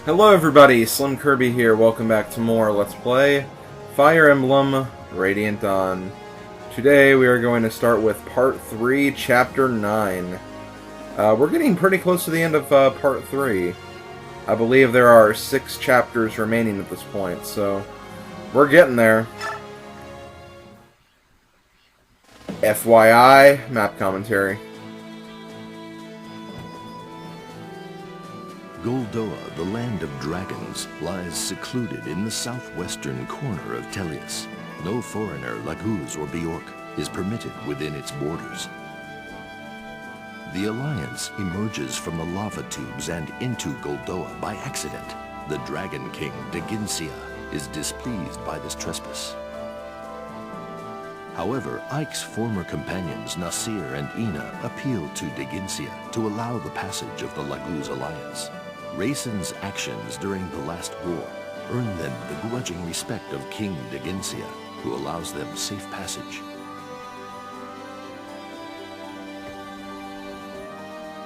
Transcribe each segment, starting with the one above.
Hello everybody, Slim Kirby here, welcome back to more Let's Play Fire Emblem Radiant Dawn. Today we are going to start with Part 3, Chapter 9. We're getting pretty close to the end of Part 3. I believe there are 6 chapters remaining at this point, so we're getting there. FYI, map commentary. Goldoa, the land of dragons, lies secluded in the southwestern corner of Tellius. No foreigner, Laguz or Bjork, is permitted within its borders. The Alliance emerges from the lava tubes and into Goldoa by accident. The Dragon King, Deginsia, is displeased by this trespass. However, Ike's former companions, Nasir and Ina, appeal to Deginsia to allow the passage of the Laguz Alliance. Raisin's actions during the last war earn them the grudging respect of King Deginsia, who allows them safe passage.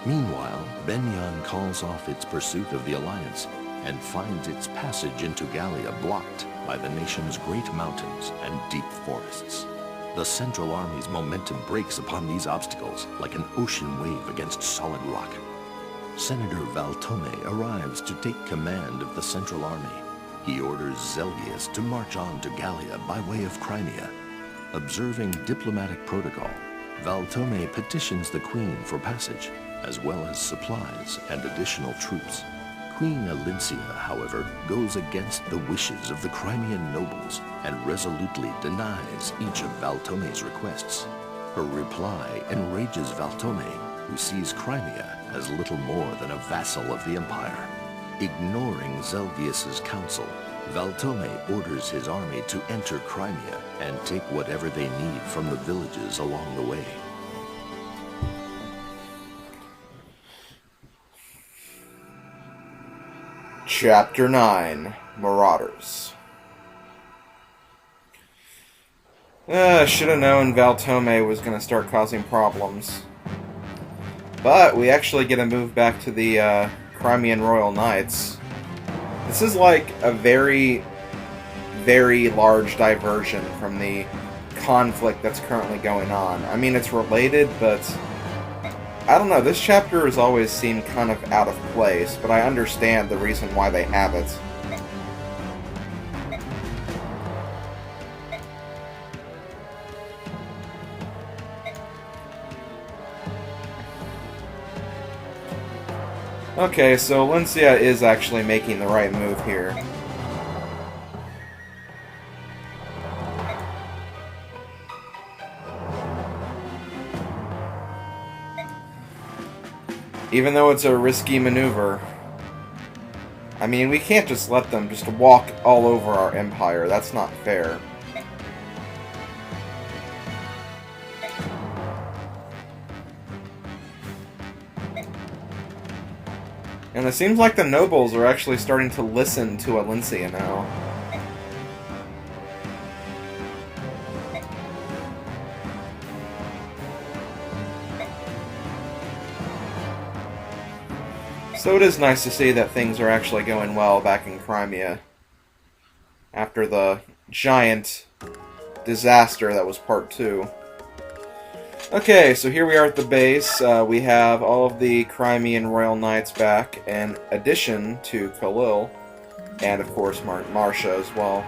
Meanwhile, Benyan calls off its pursuit of the Alliance and finds its passage into Gallia blocked by the nation's great mountains and deep forests. The Central Army's momentum breaks upon these obstacles like an ocean wave against solid rock. Senator Valtome arrives to take command of the Central Army. He orders Zelgius to march on to Gallia by way of Crimea. Observing diplomatic protocol, Valtome petitions the Queen for passage, as well as supplies and additional troops. Queen Alincia, however, goes against the wishes of the Crimean nobles and resolutely denies each of Valtome's requests. Her reply enrages Valtome, who sees Crimea as little more than a vassal of the Empire. Ignoring Zelgius's counsel, Valtome orders his army to enter Crimea and take whatever they need from the villages along the way. Chapter 9, Marauders. Should have known Valtome was going to start causing problems. But we actually get a move back to the Crimean Royal Knights. This is like a very, very large diversion from the conflict that's currently going on. I mean, it's related, but I don't know, this chapter has always seemed kind of out of place, but I understand the reason why they have it. Okay, so Alincia is actually making the right move here. Even though it's a risky maneuver. I mean, we can't just let them just walk all over our empire. That's not fair. And it seems like the nobles are actually starting to listen to Alincia now. So it is nice to see that things are actually going well back in Crimea after the giant disaster that was Part 2. Okay, so here we are at the base. We have all of the Crimean Royal Knights back, in addition to Khalil, and of course Marcia as well.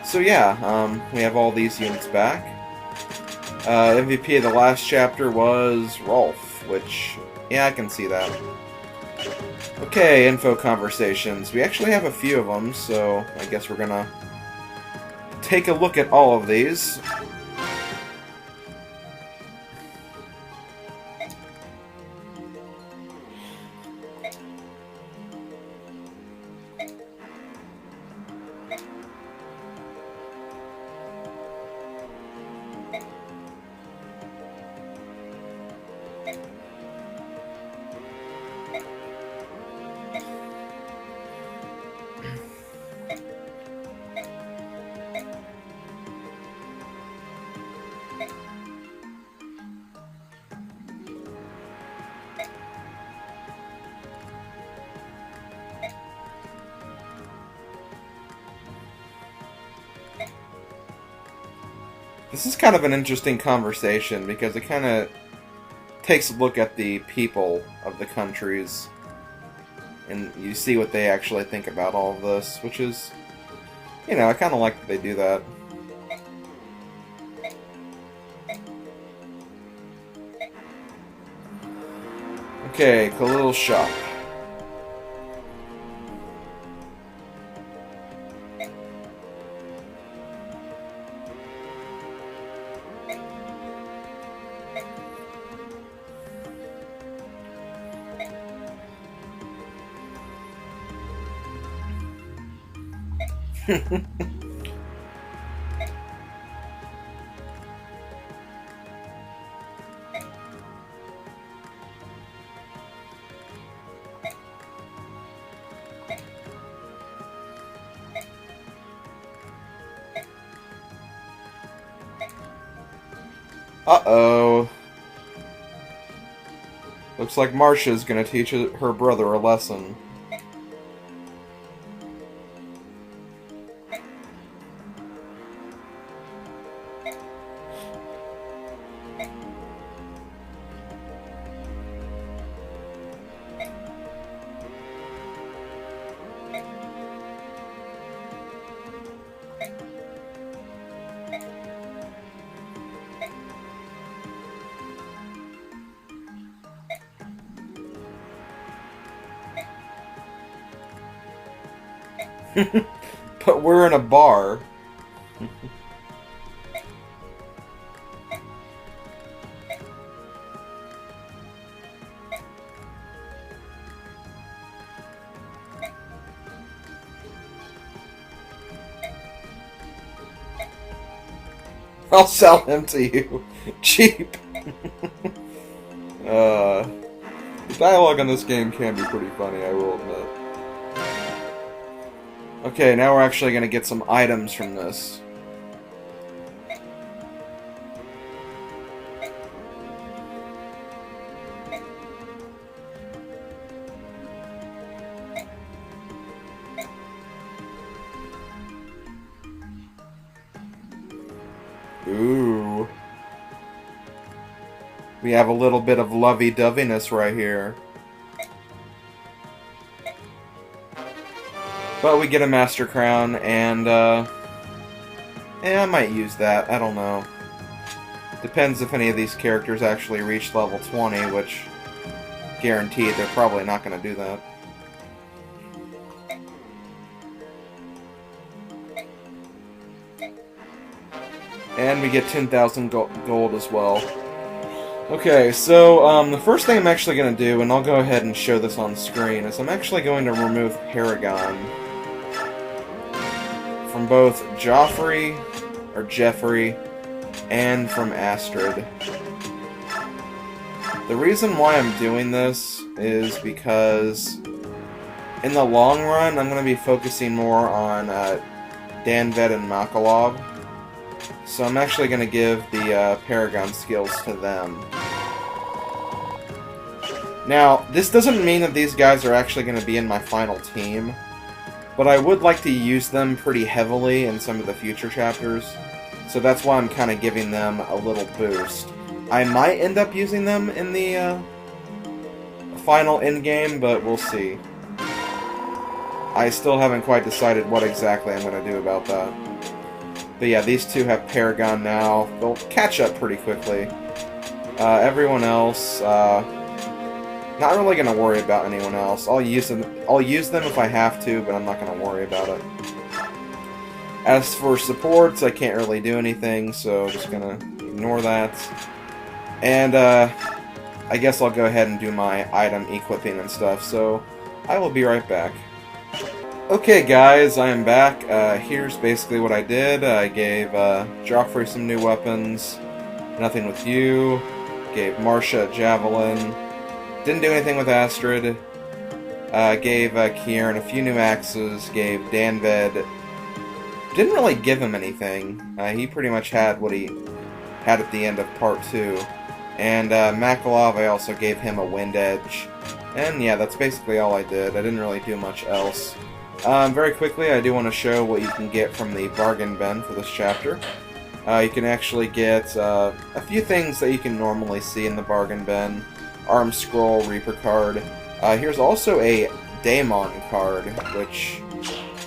So yeah, we have all these units back. MVP of the last chapter was Rolf, which, yeah, I can see that. Okay, info conversations. We actually have a few of them, so I guess we're gonna take a look at all of these. This is kind of an interesting conversation because it kind of takes a look at the people of the countries, and you see what they actually think about all of this, which is, you know, I kind of like that they do that. Okay, Khalil shop. Uh-oh. Looks like Marcia's gonna teach her brother a lesson. But we're in a bar. I'll sell him to you. Cheap. The dialogue on this game can be pretty funny, I will admit. Okay, now we're actually going to get some items from this. Ooh. We have a little bit of lovey-doveyness right here. But we get a Master Crown, and, yeah, I might use that. I don't know. Depends if any of these characters actually reach level 20, which, guaranteed, they're probably not going to do that. And we get 10,000 gold as well. Okay, so, the first thing I'm actually going to do, and I'll go ahead and show this on screen, is I'm actually going to remove Paragon from both Jeffrey, and from Astrid. The reason why I'm doing this is because in the long run, I'm going to be focusing more on Danved and Makalov. So I'm actually going to give the Paragon skills to them. Now, this doesn't mean that these guys are actually going to be in my final team, but I would like to use them pretty heavily in some of the future chapters, so that's why I'm kind of giving them a little boost. I might end up using them in the final endgame, but we'll see. I still haven't quite decided what exactly I'm going to do about that. But yeah, these two have Paragon now. They'll catch up pretty quickly. Everyone else, not really going to worry about anyone else. I'll use them if I have to, but I'm not going to worry about it. As for supports, I can't really do anything, so just going to ignore that. And I guess I'll go ahead and do my item equipping and stuff, so I will be right back. Okay guys, I am back. Here's basically what I did. I gave Joffrey some new weapons. Nothing with you. Gave Marcia a javelin. Didn't do anything with Astrid. Gave Kieran a few new axes. Gave Danved. Didn't really give him anything. He pretty much had what he had at the end of part 2. And Makalov, I also gave him a wind edge. And yeah, that's basically all I did. I didn't really do much else. Very quickly, I do want to show what you can get from the bargain bin for this chapter. You can actually get a few things that you can normally see in the bargain bin. Arm Scroll, Reaper card. Here's also a Daemon card, which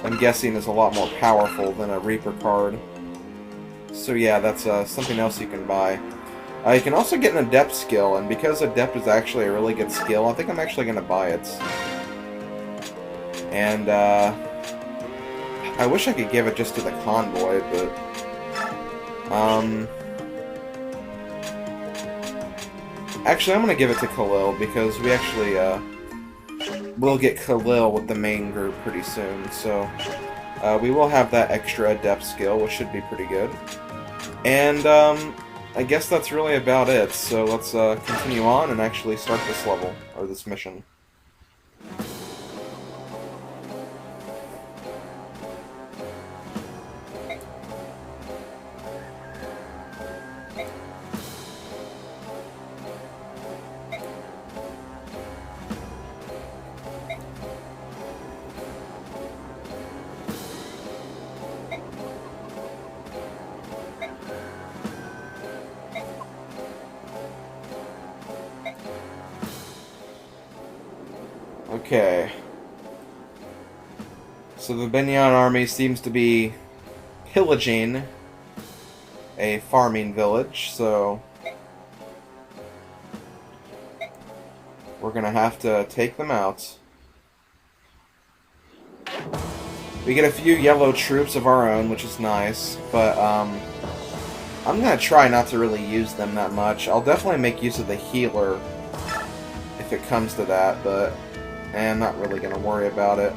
I'm guessing is a lot more powerful than a Reaper card. So yeah, that's something else you can buy. You can also get an Adept skill, and because Adept is actually a really good skill, I think I'm actually going to buy it. And I wish I could give it just to the Convoy, but actually, I'm going to give it to Khalil, because we actually will get Khalil with the main group pretty soon, so we will have that extra Adept skill, which should be pretty good. And I guess that's really about it, so let's continue on and actually start this level, or this mission. Okay. So the Benyan army seems to be pillaging a farming village, so we're gonna have to take them out. We get a few yellow troops of our own, which is nice, but I'm gonna try not to really use them that much. I'll definitely make use of the healer if it comes to that, but I'm not really going to worry about it.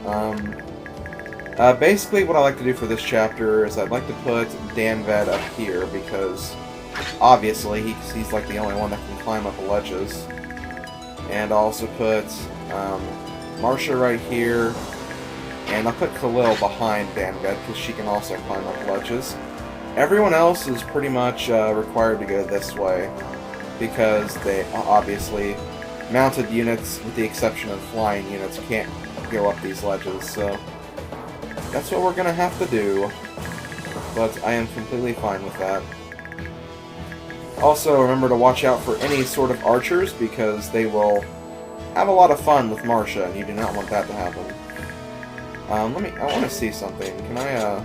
Basically, what I like to do for this chapter is I'd like to put Danved up here, because obviously he's like the only one that can climb up the ledges. And I'll also put Marcia right here, and I'll put Khalil behind Danved, because she can also climb up ledges. Everyone else is pretty much required to go this way, because they obviously... mounted units, with the exception of flying units, can't go up these ledges, so that's what we're gonna have to do. But I am completely fine with that. Also, remember to watch out for any sort of archers, because they will have a lot of fun with Marcia, and you do not want that to happen. I want to see something. Can I,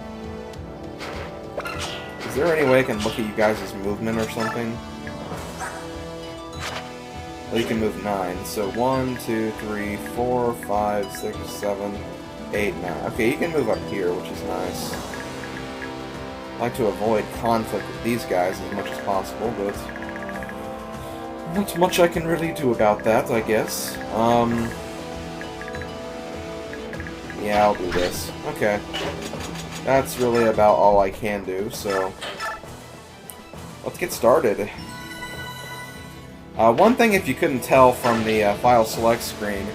is there any way I can look at you guys' movement or something? Well, you can move 9. So 1, 2, 3, 4, 5, 6, 7, 8, 9. Okay, you can move up here, which is nice. I like to avoid conflict with these guys as much as possible, but not much I can really do about that, I guess. Yeah, I'll do this. Okay. That's really about all I can do, so let's get started. One thing, if you couldn't tell from the file select screen,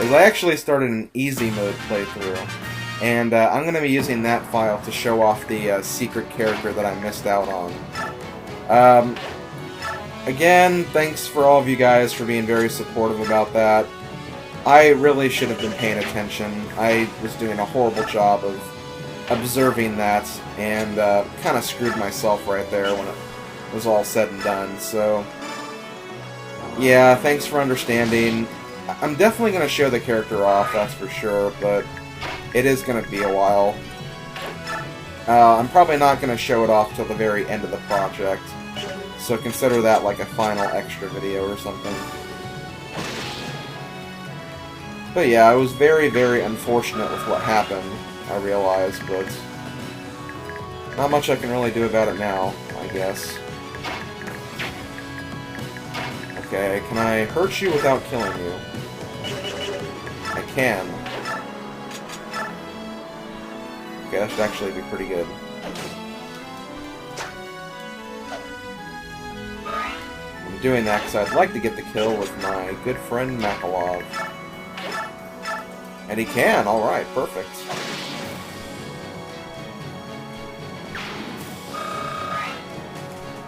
is I actually started an easy mode playthrough, and I'm going to be using that file to show off the secret character that I missed out on. Again, thanks for all of you guys for being very supportive about that. I really should have been paying attention. I was doing a horrible job of observing that, and kind of screwed myself right there when it was all said and done, so... yeah, thanks for understanding. I'm definitely going to show the character off, that's for sure, but it is going to be a while. I'm probably not going to show it off till the very end of the project, so consider that like a final extra video or something. But yeah, it was very, very unfortunate with what happened, I realize, but not much I can really do about it now, I guess. Okay, can I hurt you without killing you? I can. Okay, that should actually be pretty good. I'm doing that because I'd like to get the kill with my good friend Makalov. And he can, alright, perfect.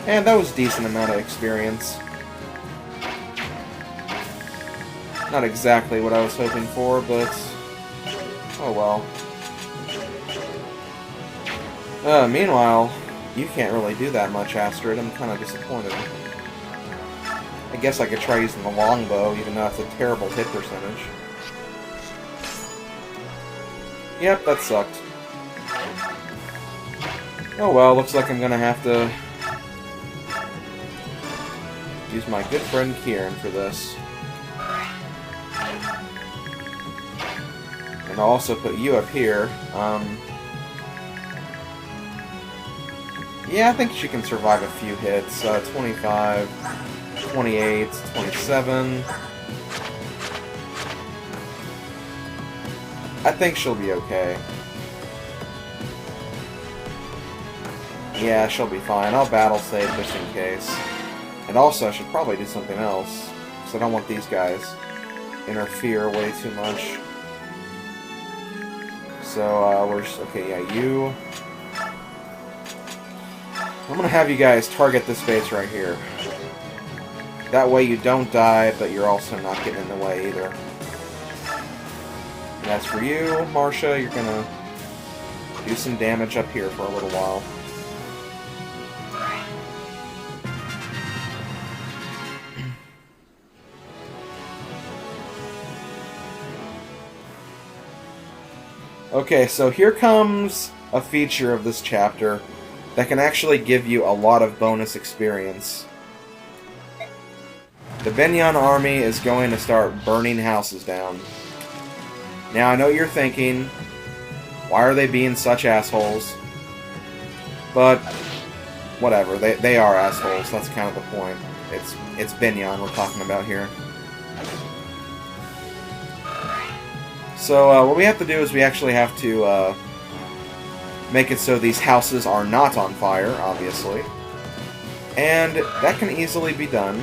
And that was a decent amount of experience. Not exactly what I was hoping for, but... oh well. Meanwhile, You can't really do that much, Astrid. I'm kind of disappointed. I guess I could try using the longbow, even though that's a terrible hit percentage. Yep, that sucked. Oh well, looks like I'm gonna have to use my good friend Kieran for this. And I'll also put you up here. Yeah, I think she can survive a few hits. 25, 28, 27. I think she'll be okay. Yeah, she'll be fine. I'll battle save just in case. And also, I should probably do something else, because I don't want these guys to interfere way too much. So, okay, yeah, you... I'm gonna have you guys target this base right here. That way you don't die, but you're also not getting in the way either. And as for you, Marcia, you're gonna do some damage up here for a little while. Okay, so here comes a feature of this chapter that can actually give you a lot of bonus experience. The Benyon army is going to start burning houses down. Now, I know you're thinking, why are they being such assholes? But, whatever, they are assholes, that's kind of the point. It's Benyon we're talking about here. So, what we have to do is we actually have to, make it so these houses are not on fire, obviously. And that can easily be done.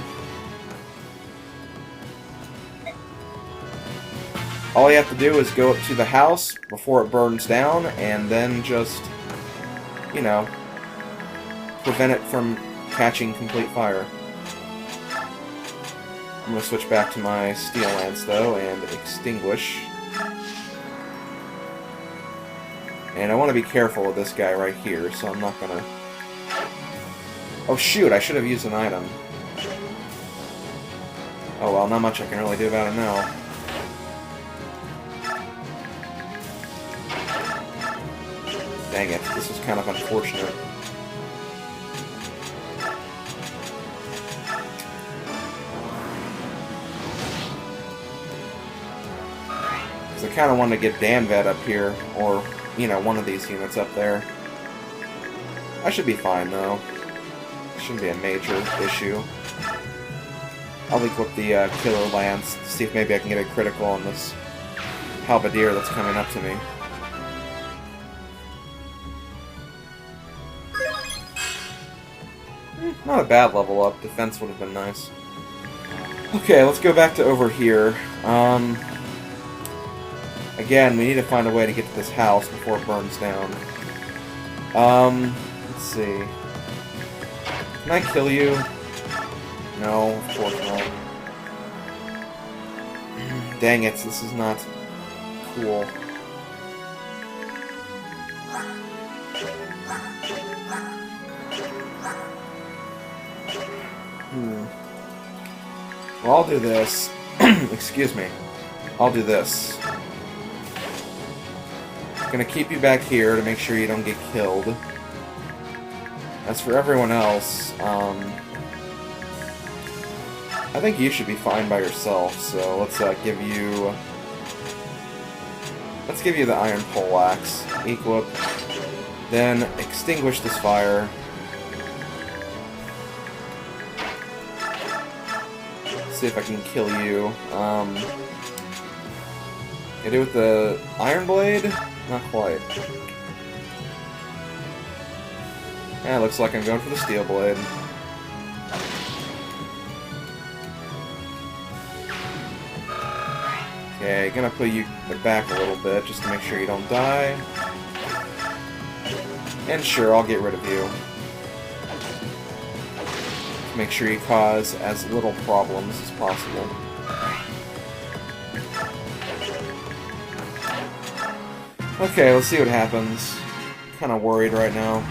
All you have to do is go up to the house before it burns down, and then just, you know, prevent it from catching complete fire. I'm going to switch back to my steel lance, though, and extinguish. And I want to be careful with this guy right here, so I'm not gonna... Oh shoot, I should have used an item. Oh well, not much I can really do about it now. Dang it, this is kind of unfortunate. Because I kind of want to get Danvet up here, or... you know, one of these units up there. I should be fine, though. Shouldn't be a major issue. I'll equip the Killer Lance to see if maybe I can get a critical on this Halberdier that's coming up to me. Not a bad level up. Defense would have been nice. Okay, let's go back to over here. Again, we need to find a way to get to this house before it burns down. Let's see. Can I kill you? No, of course not. Dang it, this is not cool. Well, I'll do this. Excuse me. I'll do this. I'm gonna keep you back here to make sure you don't get killed. As for everyone else, I think you should be fine by yourself, so let's give you... Let's give you the Iron Poleaxe. Equip. Then extinguish this fire. See if I can kill you. Get it with the Iron Blade? Not quite. Yeah, looks like I'm going for the Steel Blade. Okay, gonna put you back a little bit just to make sure you don't die. And sure, I'll get rid of you. Make sure you cause as little problems as possible. Okay, let's see what happens. Kinda worried right now.